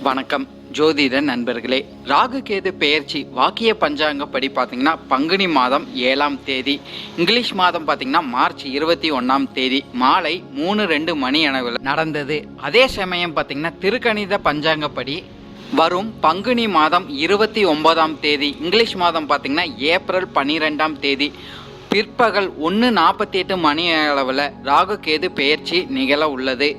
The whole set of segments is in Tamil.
வணக்கம் ஜோதிட நண்பர்களே. ராகு கேது பெயர்ச்சி வாக்கிய பஞ்சாங்கப்படி பார்த்தீங்கன்னா பங்குனி மாதம் 7ஆம் தேதி, இங்கிலீஷ் மாதம் பார்த்தீங்கன்னா மார்ச் 21ஆம் தேதி மாலை 3:02 மணி அளவில் நடந்தது. அதே சமயம் பார்த்தீங்கன்னா திருக்கணித பஞ்சாங்கப்படி வரும் பங்குனி மாதம் 29ஆம் தேதி, இங்கிலீஷ் மாதம் பார்த்தீங்கன்னா ஏப்ரல் 12ஆம் தேதி பிற்பகல் 1:48 மணி அளவில் ராகு கேது பெயர்ச்சி நிகழ உள்ளது.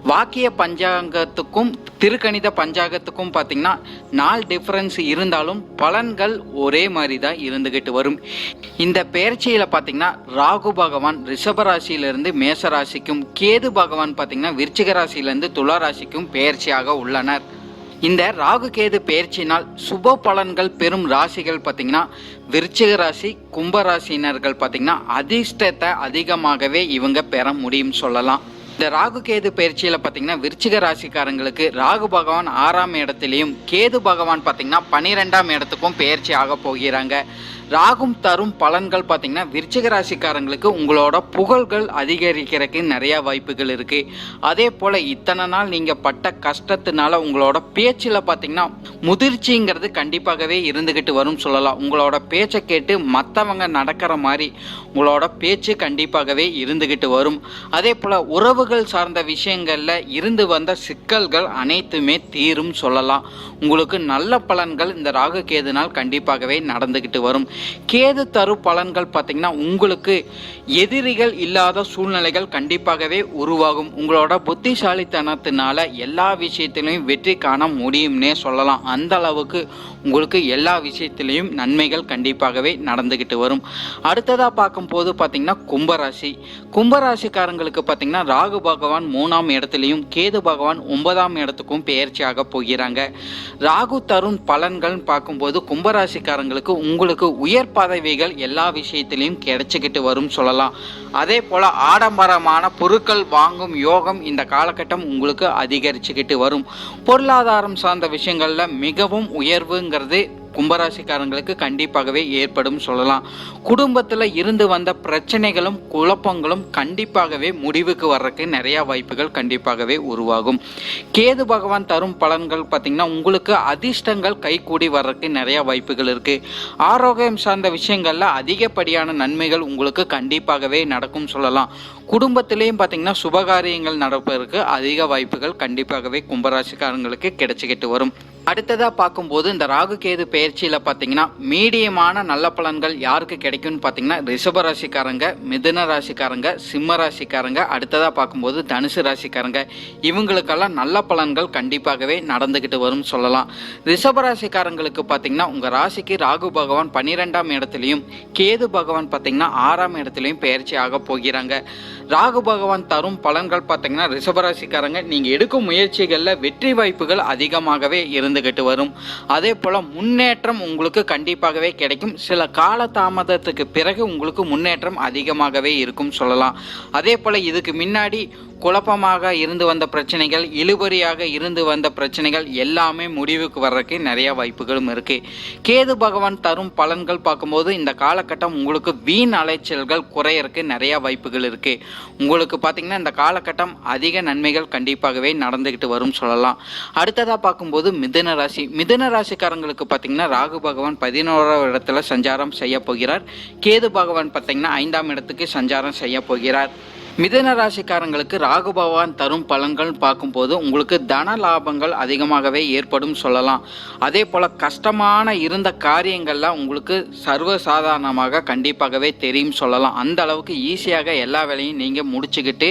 வாக்கிய பஞ்சாங்கத்துக்கும் திருக்கணித பஞ்சாங்கத்துக்கும் பார்த்தீங்கன்னா நாள் டிஃப்ரென்ஸ் இருந்தாலும் பலன்கள் ஒரே மாதிரி தான் இருந்துகிட்டு வரும். இந்த பெயர்ச்சியில் பார்த்தீங்கன்னா ராகு பகவான் ரிஷபராசியிலிருந்து மேசராசிக்கும், கேது பகவான் பார்த்தீங்கன்னா விருச்சிக ராசியிலிருந்து துளாராசிக்கும் பெயர்ச்சியாக உள்ளனர். இந்த ராகு கேது பெயர்ச்சினால் சுப பலன்கள் பெறும் ராசிகள் பார்த்தீங்கன்னா விருச்சிக ராசி, கும்பராசினர்கள் பார்த்தீங்கன்னா அதிர்ஷ்டத்தை அதிகமாகவே இவங்க பெற முடியும் சொல்லலாம். இந்த ராகு கேது பயிற்சியில் பார்த்தீங்கன்னா விருச்சிக ராசிக்காரங்களுக்கு ராகு பகவான் 6ஆம் இடத்துலையும், கேது பகவான் பார்த்தீங்கன்னா 12ஆம் இடத்துக்கும் பெயர்ச்சி ஆக போகிறாங்க. ராகும் தரும் பலன்கள் பார்த்தீங்கன்னா விருச்சிக ராசிக்காரங்களுக்கு உங்களோட புகழ்கள் அதிகரிக்கிறதுக்கு நிறைய வாய்ப்புகள் இருக்கு. அதே போல இத்தனை நாள் நீங்க பட்ட கஷ்டத்தினால உங்களோட பேச்சில் பார்த்தீங்கன்னா முதிர்ச்சிங்கிறது கண்டிப்பாகவே இருந்துகிட்டு வரும் சொல்லலாம். உங்களோட பேச்சை கேட்டு மற்றவங்க நடக்கிற மாதிரி உங்களோட பேச்சு கண்டிப்பாகவே இருந்துகிட்டு வரும். அதே போல உறவுகள் சார்ந்த விஷயங்கள்ல இருந்து வந்த சிக்கல்கள் அனைத்துமே தீரும் சொல்லலாம். உங்களுக்கு நல்ல பலன்கள் இந்த ராகு கேதுனால் கண்டிப்பாகவே நடந்துகிட்டு வரும். கேது தரும் பலன்கள் பார்த்தீங்கன்னா உங்களுக்கு எதிரிகள் இல்லாத சூழ்நிலைகள் கண்டிப்பாகவே உருவாகும். உங்களோட புத்திசாலித்தனத்தினால எல்லா விஷயத்திலையும் வெற்றி காண முடியும்னே சொல்லலாம். அந்த அளவுக்கு உங்களுக்கு எல்லா விஷயத்திலையும் நன்மைகள் கண்டிப்பாகவே நடந்துகிட்டு வரும். அடுத்ததாக பார்க்கும்போது பார்த்தீங்கன்னா கும்பராசிக்காரங்களுக்கு பார்த்தீங்கன்னா ராகு பகவான் 3ஆம் இடத்துலையும், கேது பகவான் 9ஆம் இடத்துக்கும் பெயர்ச்சியாக போகிறாங்க. ராகு தரும் பலன்கள் பார்க்கும்போது கும்பராசிக்காரங்களுக்கு உங்களுக்கு உயர் பதவிகள் எல்லா விஷயத்திலையும் கிடைச்சிக்கிட்டு வரும் சொல்லலாம். அதே போல ஆடம்பரமான பொருட்கள் வாங்கும் யோகம் இந்த காலகட்டம் உங்களுக்கு அதிகரிச்சுக்கிட்டு வரும். பொருளாதாரம் சார்ந்த விஷயங்கள்ல மிகவும் உயர்வுங்கிறது கும்பராசிக்காரங்களுக்கு கண்டிப்பாகவே ஏற்படும் சொல்லலாம். குடும்பத்தில் இருந்து வந்த பிரச்சனைகளும் குழப்பங்களும் கண்டிப்பாகவே முடிவுக்கு வர்றதுக்கு நிறைய வாய்ப்புகள் கண்டிப்பாகவே உருவாகும். கேது பகவான் தரும் பலன்கள் பார்த்தீங்கன்னா உங்களுக்கு அதிர்ஷ்டங்கள் கைகூடி வர்றதுக்கு நிறைய வாய்ப்புகள் இருக்கு. ஆரோக்கியம் சார்ந்த விஷயங்கள்ல அதிகப்படியான நன்மைகள் உங்களுக்கு கண்டிப்பாகவே நடக்கும் சொல்லலாம். குடும்பத்திலையும் பார்த்தீங்கன்னா சுபகாரியங்கள் நடப்பதற்கு அதிக வாய்ப்புகள் கண்டிப்பாகவே கும்பராசிக்காரங்களுக்கு கிடைச்சிக்கிட்டு வரும். அடுத்ததாக பார்க்கும்போது இந்த ராகு கேது பெயர்ச்சியில் பார்த்தீங்கன்னா மீடியமான நல்ல பலன்கள் யாருக்கு கிடைக்கும்னு பார்த்தீங்கன்னா ரிஷபராசிக்காரங்க, மிதுன ராசிக்காரங்க, சிம்ம ராசிக்காரங்க, அடுத்ததாக பார்க்கும்போது தனுசு ராசிக்காரங்க, இவங்களுக்கெல்லாம் நல்ல பலன்கள் கண்டிப்பாகவே நடந்துக்கிட்டு வரும் சொல்லலாம். ரிஷபராசிக்காரங்களுக்கு பார்த்தீங்கன்னா உங்கள் ராசிக்கு ராகு பகவான் 12ஆம் இடத்துலையும், கேது பகவான் பார்த்தீங்கன்னா 6ஆம் இடத்துலையும் பெயர்ச்சி ஆக போகிறாங்க. ராகு பகவான் தரும் பலன்கள் பார்த்தீங்கன்னா ரிஷபராசிக்காரங்க நீங்கள் எடுக்கும் முயற்சிகளில் வெற்றி வாய்ப்புகள் அதிகமாகவே இருந்துகிட்டு வரும். அதே போல முன்னேற்றம் உங்களுக்கு கண்டிப்பாகவே கிடைக்கும். சில கால தாமதத்துக்கு பிறகு உங்களுக்கு முன்னேற்றம் அதிகமாகவே இருக்கும் சொல்லலாம். அதே போல இதுக்கு முன்னாடி குழப்பமாக இருந்து வந்த பிரச்சனைகள், இழுபறியாக இருந்து வந்த பிரச்சனைகள் எல்லாமே முடிவுக்கு வர்றதுக்கு நிறைய வாய்ப்புகளும் இருக்கு. கேது பகவான் தரும் பலன்கள் பார்க்கும்போது இந்த காலகட்டம் உங்களுக்கு வீண் அலைச்சல்கள் குறையறதுக்கு நிறைய வாய்ப்புகள் இருக்கு. உங்களுக்கு பார்த்தீங்கன்னா இந்த காலகட்டம் அதிக நன்மைகள் கண்டிப்பாகவே நடந்துகிட்டு வரும் சொல்லலாம். அடுத்ததாக பார்க்கும்போது மிதுன ராசிக்காரங்களுக்கு பார்த்தீங்கன்னா ராகு பகவான் 11ஆம் இடத்துல சஞ்சாரம் செய்ய போகிறார். கேது பகவான் பார்த்தீங்கன்னா 5ஆம் இடத்துக்கு சஞ்சாரம் செய்ய போகிறார். மிதுன ராசிக்காரங்களுக்கு ராகு பகவான் தரும் பலன்கள் பார்க்கும்போது உங்களுக்கு தன லாபங்கள் அதிகமாகவே ஏற்படும் சொல்லலாம். அதே போல் கஷ்டமான இருந்த காரியங்கள்லாம் உங்களுக்கு சர்வசாதாரணமாக கண்டிப்பாகவே தெரியும் சொல்லலாம். அந்த அளவுக்கு ஈஸியாக எல்லா வேலையும் நீங்கள் முடிச்சுக்கிட்டு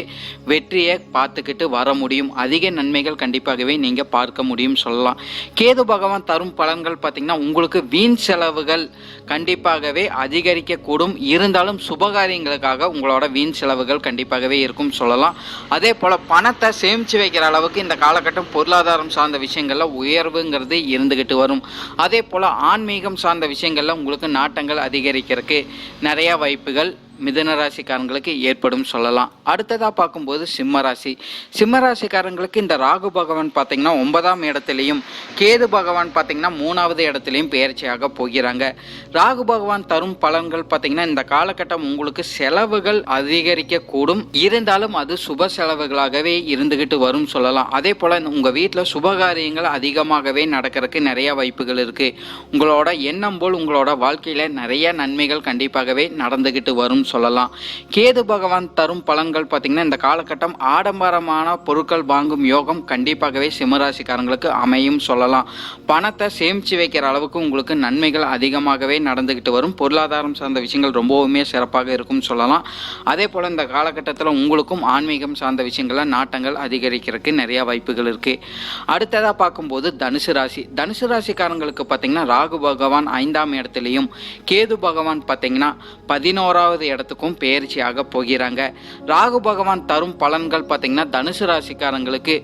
வெற்றியை பார்த்துக்கிட்டு வர முடியும். அதிக நன்மைகள் கண்டிப்பாகவே நீங்கள் பார்க்க முடியும் சொல்லலாம். கேது பகவான் தரும் பலன்கள் பார்த்திங்கன்னா உங்களுக்கு வீண் செலவுகள் கண்டிப்பாகவே அதிகரிக்கக்கூடும். இருந்தாலும் சுபகாரியங்களுக்காக உங்களோட வீண் செலவுகள் கண்டிப்பாக இருக்கும் சொல்லலாம். அதே போல பணத்தை சேமிச்சு வைக்கிற அளவுக்கு இந்த காலகட்டம் பொருளாதாரம் சார்ந்த விஷயங்கள்ல உயர்வுங்கிறது இருந்துகிட்டு வரும். அதே போல ஆன்மீகம் சார்ந்த விஷயங்கள்ல உங்களுக்கு நாட்டங்கள் அதிகரிக்கிறதுக்கு நிறைய வாய்ப்புகள் மிதுன ராசிக்காரங்களுக்கு ஏற்படும் சொல்லலாம். அடுத்ததாக பார்க்கும்போது சிம்ம ராசிக்காரங்களுக்கு இந்த ராகு பகவான் பார்த்தீங்கன்னா 9ஆம் இடத்துலையும் கேது பகவான் பார்த்தீங்கன்னா 3வது இடத்துலையும் பெயர்ச்சியாக போகிறாங்க. ராகு பகவான் தரும் பலன்கள் பார்த்தீங்கன்னா இந்த காலகட்டம் உங்களுக்கு செலவுகள் அதிகரிக்க கூடும், இருந்தாலும் அது சுப செலவுகளாகவே இருந்துகிட்டு வரும் சொல்லலாம். அதே போல உங்க வீட்டில் சுபகாரியங்கள் அதிகமாகவே நடக்கிறதுக்கு நிறைய வாய்ப்புகள் இருக்கு. உங்களோட எண்ணம் போல் உங்களோட வாழ்க்கையில நிறைய நன்மைகள் கண்டிப்பாகவே நடந்துகிட்டு வரும் சொல்லலாம். கேது பகவான் தரும் பலன்கள் பார்த்தீங்கன்னா இந்த காலகட்டம் ஆடம்பரமான பொருட்கள் வாங்கும் யோகம் கண்டிப்பாகவே சிம்மராசிக்காரங்களுக்கு அமையும் சொல்லலாம். பணத்தை சேமிச்சு வைக்கிற அளவுக்கு உங்களுக்கு நன்மைகள் அதிகமாகவே நடந்துகிட்டு வரும். பொருளாதாரம் சார்ந்த விஷயங்கள் ரொம்பவுமே சிறப்பாக இருக்கும் சொல்லலாம். அதே போல இந்த காலகட்டத்தில் உங்களுக்கும் ஆன்மீகம் சார்ந்த விஷயங்கள நாட்டங்கள் அதிகரிக்கிறதுக்கு நிறைய வாய்ப்புகள் இருக்கு. அடுத்ததாக பார்க்கும்போது தனுசு ராசிக்காரங்களுக்கு பார்த்தீங்கன்னா ராகு பகவான் 5ஆம் இடத்துலையும் கேது பகவான் பார்த்தீங்கன்னா 11வது இடத்துக்கும் பெயர்ச்சியாக போகிறாங்க. ராகு பகவான் தரும் பலன்கள் பார்த்தீங்கன்னா தனுசு ராசிக்காரங்களுக்கு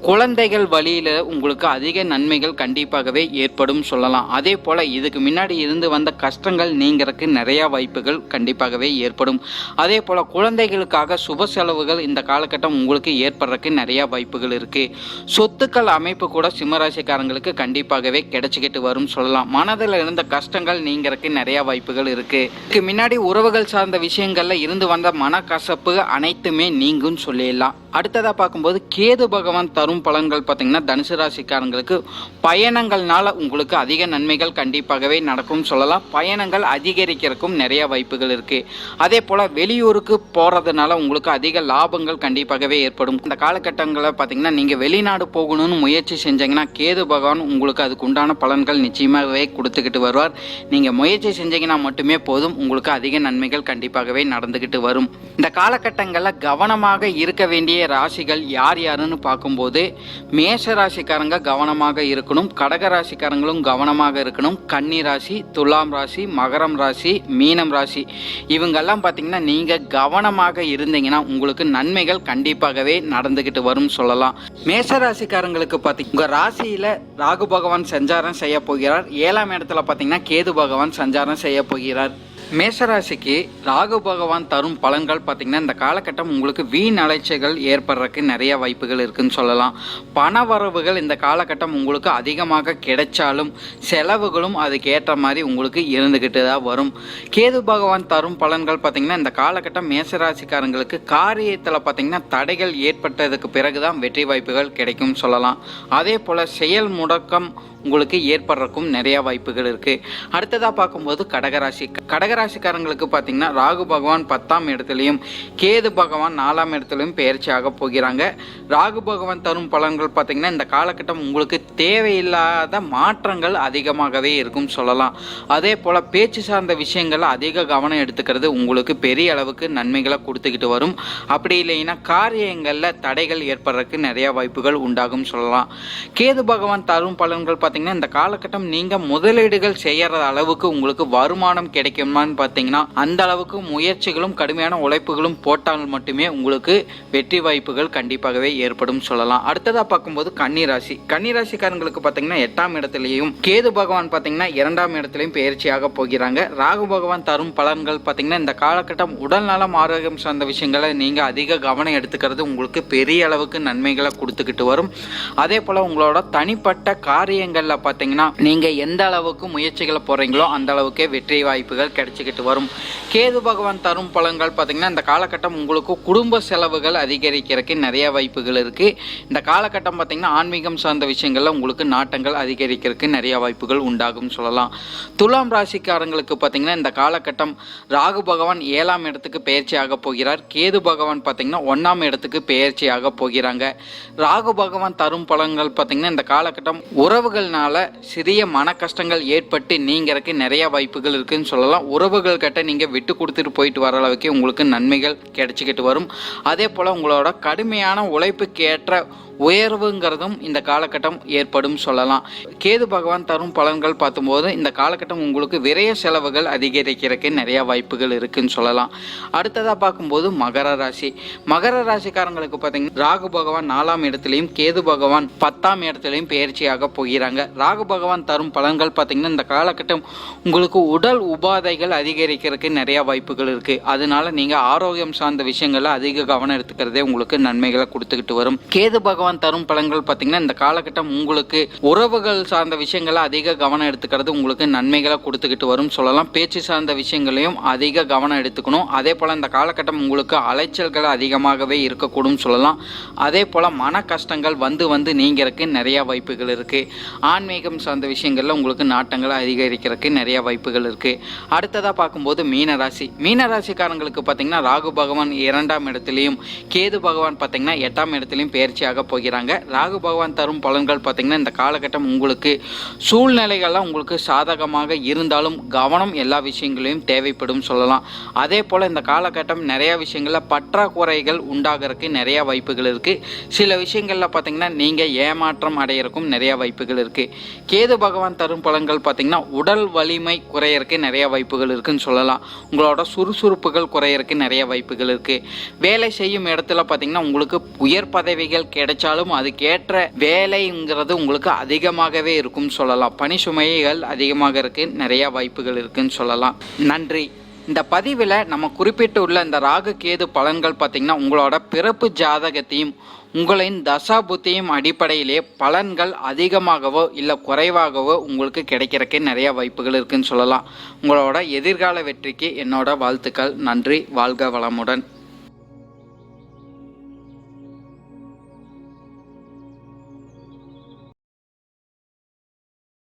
குழந்தைகள் வழியில உங்களுக்கு அதிக நன்மைகள் கண்டிப்பாகவே ஏற்படும் சொல்லலாம். அதே போல இதுக்கு முன்னாடி இருந்து வந்த கஷ்டங்கள் நீங்கிறதுக்கு நிறைய வாய்ப்புகள் கண்டிப்பாகவே ஏற்படும். அதே போல குழந்தைகளுக்காக சுப செலவுகள் இந்த காலகட்டம் உங்களுக்கு ஏற்படுறதுக்கு நிறைய வாய்ப்புகள் இருக்கு. சொத்துக்கள் அமைப்பு கூட சிம்மராசிக்காரங்களுக்கு கண்டிப்பாகவே கிடைச்சிக்கிட்டு வரும் சொல்லலாம். மனதில் இருந்த கஷ்டங்கள் நீங்கிறதுக்கு நிறைய வாய்ப்புகள் இருக்கு. இதுக்கு முன்னாடி உறவுகள் சார்ந்த விஷயங்கள்ல இருந்து வந்த மனக்கசப்பு அனைத்துமே நீங்கும் சொல்லிடலாம். அடுத்ததாக பார்க்கும்போது கேது பகவான் தரும் பலன்கள் பார்த்தீங்கன்னா தனுசு ராசிக்காரங்களுக்கு பயணங்கள்னால உங்களுக்கு அதிக நன்மைகள் கண்டிப்பாகவே நடக்கும் சொல்லலாம். பயணங்கள் அதிகரிக்கிறதுக்கும் நிறைய வாய்ப்புகள் இருக்கு. அதே போல வெளியூருக்கு போறதுனால உங்களுக்கு அதிக லாபங்கள் கண்டிப்பாகவே ஏற்படும். இந்த காலகட்டங்களில் பார்த்தீங்கன்னா நீங்க வெளிநாடு போகணும்னு முயற்சி செஞ்சீங்கன்னா கேது பகவான் உங்களுக்கு அதுக்கு உண்டான பலன்கள் நிச்சயமாகவே கொடுத்துக்கிட்டு வருவார். நீங்க முயற்சி செஞ்சீங்கன்னா மட்டுமே போதும், உங்களுக்கு அதிக நன்மைகள் கண்டிப்பாகவே நடந்துகிட்டு வரும். இந்த காலகட்டங்களில் கவனமாக இருக்க வேண்டிய ராசிகள் யாருன்னு பார்க்கும்போது மேஷ ராசிக்காரங்க கவனமாக இருக்கணும், கடக ராசிக்காரங்களும் கவனமாக இருக்கணும், கன்னி ராசி, துலாம் ராசி, மகரம் ராசி, மீனம் ராசி இவங்கெல்லாம் பார்த்தீங்கன்னா நீங்க கவனமாக இருந்தீங்கன்னா உங்களுக்கு நன்மைகள் கண்டிப்பாகவே நடந்துகிட்டு வரும் சொல்லலாம். மேஷ ராசிக்காரங்களுக்கு பார்த்தீங்கன்னா உங்க ராசியில ராகு பகவான் சஞ்சாரம் செய்ய போகிறார். 7ஆம் இடத்துல பார்த்தீங்கன்னா கேது பகவான் சஞ்சாரம் செய்ய போகிறார். மேஷராசிக்கு ராகு பகவான் தரும் பலன்கள் பார்த்தீங்கன்னா இந்த காலகட்டம் உங்களுக்கு வீண் அலைச்சல்கள் ஏற்படுறதுக்கு நிறைய வாய்ப்புகள் இருக்குன்னு சொல்லலாம். பண வரவுகள் இந்த காலகட்டம் உங்களுக்கு அதிகமாக கிடைச்சாலும் செலவுகளும் அதுக்கேற்ற மாதிரி உங்களுக்கு இருந்துக்கிட்டு தான் வரும். கேது பகவான் தரும் பலன்கள் பார்த்தீங்கன்னா இந்த காலகட்டம் மேஷராசிக்காரங்களுக்கு காரியத்தில் பார்த்தீங்கன்னா தடைகள் ஏற்பட்டதுக்கு பிறகுதான் வெற்றி வாய்ப்புகள் கிடைக்கும் சொல்லலாம். அதே போல் செயல் முடக்கம் உங்களுக்கு ஏற்படுறதுக்கும் நிறைய வாய்ப்புகள் இருக்கு. அடுத்ததாக பார்க்கும்போது கடகராசிக்காரங்களுக்கு பார்த்தீங்கன்னா ராகு பகவான் 10ஆம் இடத்துலையும் கேது பகவான் 4ஆம் இடத்துலையும் பெயர்ச்சியாக போகிறாங்க. ராகு பகவான் தரும் பலன்கள் பார்த்தீங்கன்னா இந்த காலகட்டம் உங்களுக்கு தேவையில்லாத மாற்றங்கள் அதிகமாகவே இருக்கும் சொல்லலாம். அதே போல பேச்சு சார்ந்த விஷயங்கள் அதிக கவனம் எடுத்துக்கிறது உங்களுக்கு பெரிய அளவுக்கு நன்மைகளை கொடுத்துக்கிட்டு வரும். அப்படி இல்லைன்னா காரியங்களில் தடைகள் ஏற்படுறதுக்கு நிறைய வாய்ப்புகள் உண்டாகும் சொல்லலாம். கேது பகவான் தரும் பலன்கள் பார்த்தீங்கன்னா இந்த காலகட்டம் நீங்க முதலீடுகள் செய்யற அளவுக்கு உங்களுக்கு வருமானம் கிடைக்குமான்னு பார்த்தீங்கன்னா அந்த அளவுக்கு முயற்சிகளும் கடுமையான உழைப்புகளும் போட்டால் மட்டுமே உங்களுக்கு வெற்றி வாய்ப்புகள் கண்டிப்பாகவே ஏற்படும் சொல்லலாம். அடுத்ததா பார்க்கும்போது கன்னிராசிக்காரங்களுக்கு பார்த்தீங்கன்னா 8ஆம் இடத்திலையும் கேது பகவான் பார்த்தீங்கன்னா 2ஆம் இடத்திலையும் பெயர்ச்சியாக போகிறாங்க. ராகு பகவான் தரும் பலன்கள் பார்த்தீங்கன்னா இந்த காலகட்டம் உடல் நலம் ஆரோக்கியம் சார்ந்த விஷயங்களை நீங்க அதிக கவனம் எடுத்துக்கிறது உங்களுக்கு பெரிய அளவுக்கு நன்மைகளை கொடுத்துக்கிட்டு வரும். அதே போல உங்களோட தனிப்பட்ட காரியங்கள் பார்த்தீங்கன்னா நீங்க எந்த அளவுக்கு முயற்சிகளை போறீங்களோ அந்த அளவுக்கே வெற்றி வாய்ப்புகள் கிடைச்சிக்கிட்டு வரும். கேது பகவான் தரும் பலன்கள் பார்த்தீங்கன்னா இந்த காலகட்டம் உங்களுக்கு குடும்ப செலவுகள் அதிகரிக்கிறதுக்கு நிறைய வாய்ப்புகள் இருக்கு. இந்த காலகட்டம் பார்த்தீங்கன்னா ஆன்மீகம் சார்ந்த விஷயங்கள்ல உங்களுக்கு நாட்டங்கள் அதிகரிக்கிறதுக்கு நிறைய வாய்ப்புகள் உண்டாகும் சொல்லலாம். துலாம் ராசிக்காரங்களுக்கு பார்த்தீங்கன்னா இந்த காலகட்டம் ராகு பகவான் 7ஆம் இடத்துக்கு பெயர்ச்சியாக போகிறார். கேது பகவான் பார்த்தீங்கன்னா 1ஆம் இடத்துக்கு பெயர்ச்சியாக போகிறாங்க. ராகு பகவான் தரும் பலன்கள் பார்த்தீங்கன்னா இந்த காலகட்டம் உறவுகள்னால சிறிய மன கஷ்டங்கள் ஏற்பட்டு நீங்கிறதுக்கு நிறைய வாய்ப்புகள் இருக்குன்னு சொல்லலாம். உறவுகள் கிட்ட நீங்க விட்டு கொடுத்துட்டு போயிட்டு வர அளவுக்கு உங்களுக்கு நன்மைகள் கிடைச்சிக்கிட்டு வரும். அதே போல உங்களோட கடுமையான உழைப்புக்கு ஏற்ற உயர்வுங்கிறதும் இந்த காலகட்டம் ஏற்படும் சொல்லலாம். கேது பகவான் தரும் பலன்கள் பார்க்கும்போது இந்த காலகட்டம் உங்களுக்கு விரய செலவுகள் அதிகரிக்கிறதுக்கு நிறைய வாய்ப்புகள் இருக்குன்னு சொல்லலாம். அடுத்ததாக பார்க்கும்போது மகர ராசிக்காரங்களுக்கு பார்த்தீங்கன்னா ராகு பகவான் 4ஆம் இடத்துலையும் கேது பகவான் 10ஆம் இடத்துலையும் பயிற்சியாக போகிறாங்க. ராகு பகவான் தரும் பலன்கள் பார்த்தீங்கன்னா இந்த காலகட்டம் உங்களுக்கு உடல் உபாதைகள் அதிகரிக்கிறதுக்கு நிறைய வாய்ப்புகள் இருக்கு. அதனால நீங்க ஆரோக்கியம் சார்ந்த விஷயங்கள்ல அதிக கவனம் எடுத்துக்கிறதே உங்களுக்கு நன்மைகளை கொடுத்துக்கிட்டு வரும். கேது பகவான் தரும் பலன்கள் பார்த்தீங்கன்னா இந்த காலகட்டம் உங்களுக்கு உறவுகள் சார்ந்த விஷயங்களை அதிக கவனம் எடுத்துக்கிறது உங்களுக்கு நன்மைகளை கொடுத்துக்கிட்டு வரும் சொல்லலாம். பேச்சு சார்ந்த விஷயங்களையும் அதிக கவனம் எடுத்துக்கணும். அதே போல இந்த காலகட்டம் உங்களுக்கு அலைச்சல்கள் அதிகமாகவே இருக்கக்கூடும் சொல்லலாம். அதே போல மன கஷ்டங்கள் வந்து நீங்கிறதுக்கு நிறைய வாய்ப்புகள் இருக்கு. ஆன்மீகம் சார்ந்த விஷயங்கள்ல உங்களுக்கு நாட்டங்களை அதிகரிக்கிறதுக்கு நிறைய வாய்ப்புகள் இருக்கு. அடுத்ததா பார்க்கும்போது மீனராசிக்காரங்களுக்கு பார்த்தீங்கன்னா ராகு பகவான் 2ஆம் இடத்திலையும் கேது பகவான் பார்த்தீங்கன்னா 8ஆம் இடத்திலையும் பயிற்சியாக போகிறாங்க. ராகு பகவான் தரும் பலன்கள் பார்த்தீங்கன்னா இந்த காலகட்டம் உங்களுக்கு சூழ்நிலைகள்லாம் உங்களுக்கு சாதகமாக இருந்தாலும் கவனம் எல்லா விஷயங்களையும் தேவைப்படும் சொல்லலாம். அதே போல் இந்த காலகட்டம் நிறைய விஷயங்களில் பற்றாக்குறைகள் உண்டாகிறதுக்கு நிறைய வாய்ப்புகள் இருக்குது. சில விஷயங்களில் பார்த்தீங்கன்னா நீங்கள் ஏமாற்றம் அடையிறக்கும் நிறைய வாய்ப்புகள் இருக்குது. கேது பகவான் தரும் பலன்கள் பார்த்தீங்கன்னா உடல் வலிமை குறையறதுக்கு நிறைய வாய்ப்புகள் இருக்குன்னு சொல்லலாம். உங்களோட சுறுசுறுப்புகள் குறையறதுக்கு நிறைய வாய்ப்புகள் இருக்குது. வேலை செய்யும் இடத்துல பார்த்தீங்கன்னா உங்களுக்கு உயர் பதவிகள் கிடைச்சாலும் அதுக்கேற்ற வேலைங்கிறது உங்களுக்கு அதிகமாகவே இருக்கும்னு சொல்லலாம். பணி சுமைகள் அதிகமாக இருக்கு, நிறைய வாய்ப்புகள் இருக்குன்னு சொல்லலாம். நன்றி. இந்த பதிவில் நம்ம குறிப்பிட்டுள்ள இந்த ராகு கேது பலன்கள் பார்த்தீங்கன்னா உங்களோட பிறப்பு ஜாதகத்தையும் உங்களின் தசாபுத்தியும் அடிப்படையிலே பலன்கள் அதிகமாகவோ இல்லை குறைவாகவோ உங்களுக்கு கிடைக்கிறதுக்கு நிறைய வாய்ப்புகள் இருக்குன்னு சொல்லலாம். உங்களோட எதிர்கால வெற்றிக்கு என்னோட வாழ்த்துக்கள். நன்றி. வாழ்க வளமுடன்.